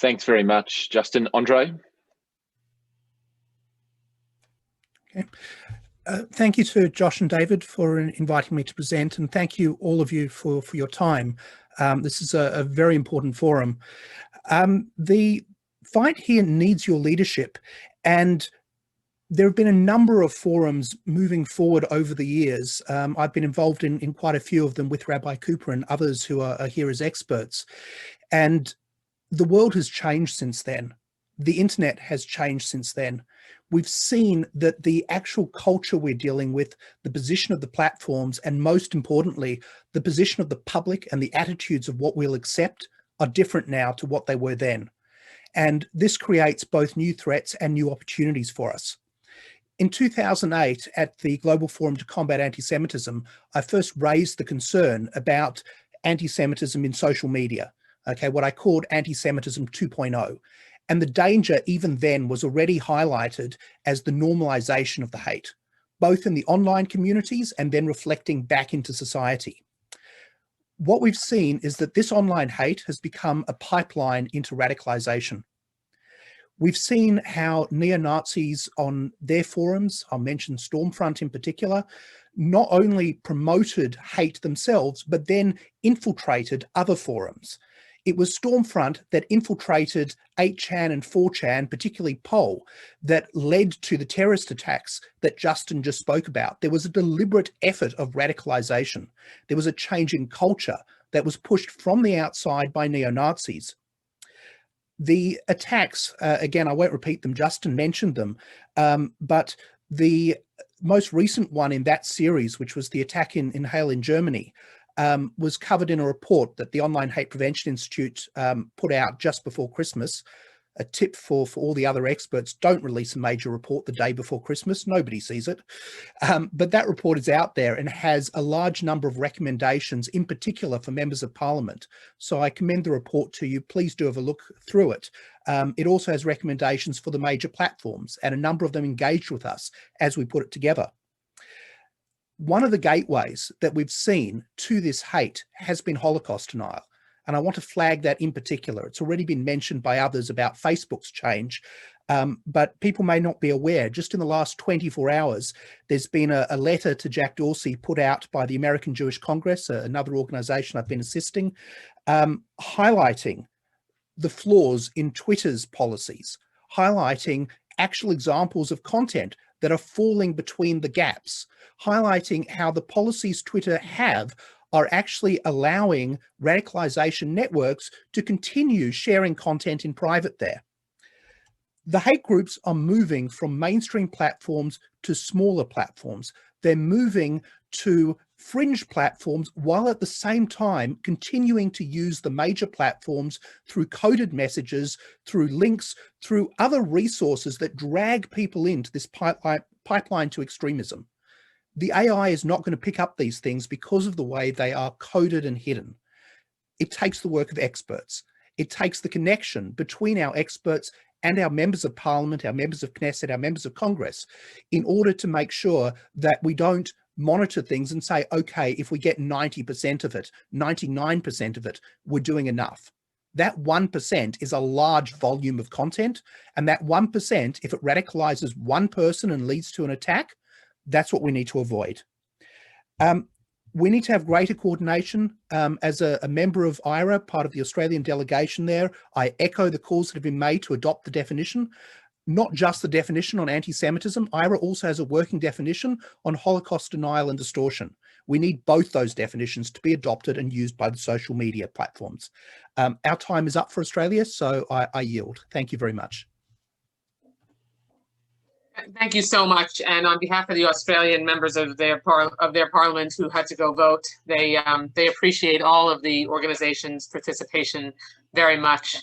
Thanks very much, Justin. Andre? Okay. Thank you to Josh and David for inviting me to present, and thank you all of you for your time. This is a very important forum. The fight here needs your leadership, and there have been a number of forums moving forward over the years. I've been involved in quite a few of them with Rabbi Cooper and others who are here as experts. And the world has changed since then. The internet has changed since then. We've seen that the actual culture we're dealing with, the position of the platforms, and most importantly, the position of the public and the attitudes of what we'll accept are different now to what they were then. And this creates both new threats and new opportunities for us. In 2008, at the Global Forum to Combat Anti-Semitism, I first raised the concern about anti-Semitism in social media, okay, what I called anti-Semitism 2.0. And the danger even then was already highlighted as the normalization of the hate, both in the online communities and then reflecting back into society. What we've seen is that this online hate has become a pipeline into radicalization. We've seen how neo-Nazis on their forums, I'll mention Stormfront in particular, not only promoted hate themselves, but then infiltrated other forums. It was Stormfront that infiltrated 8chan and 4chan, particularly Poll, that led to the terrorist attacks that Justin just spoke about. There was a deliberate effort of radicalization. There was a change in culture that was pushed from the outside by neo-Nazis. The attacks, again, I won't repeat them, Justin mentioned them, but the most recent one in that series, which was the attack in Halle in Germany, was covered in a report that the Online Hate Prevention Institute put out just before Christmas. A tip for all the other experts: don't release a major report the day before Christmas. Nobody sees it. But that report is out there and has a large number of recommendations, in particular for members of parliament. So I commend the report to you. Please do have a look through it. It also has recommendations for the major platforms, and a number of them engaged with us as we put it together. One of the gateways that we've seen to this hate has been Holocaust denial. And I want to flag that in particular. It's already been mentioned by others about Facebook's change, but people may not be aware. Just in the last 24 hours, there's been a letter to Jack Dorsey put out by the American Jewish Congress, another organization I've been assisting, highlighting the flaws in Twitter's policies, highlighting actual examples of content that are falling between the gaps, highlighting how the policies Twitter have are actually allowing radicalization networks to continue sharing content in private there. The hate groups are moving from mainstream platforms to smaller platforms. They're moving to fringe platforms while at the same time continuing to use the major platforms through coded messages, through links, through other resources that drag people into this pipeline to extremism. The AI is not going to pick up these things because of the way they are coded and hidden. It takes the work of experts. It takes the connection between our experts and our members of parliament, our members of Knesset, our members of Congress, in order to make sure that we don't monitor things and say, okay, if we get 90% of it, 99% of it, we're doing enough. That 1% is a large volume of content, and that 1%, if it radicalizes one person and leads to an attack, that's what we need to avoid. We need to have greater coordination. As a member of IRA, part of the Australian delegation there, I echo the calls that have been made to adopt the definition, not just the definition on anti-Semitism. IRA also has a working definition on Holocaust denial and distortion. We need both those definitions to be adopted and used by the social media platforms. Our time is up for Australia, so I yield. Thank you very much. Thank you so much. And on behalf of the Australian members of their parliament who had to go vote, they appreciate all of the organization's participation very much.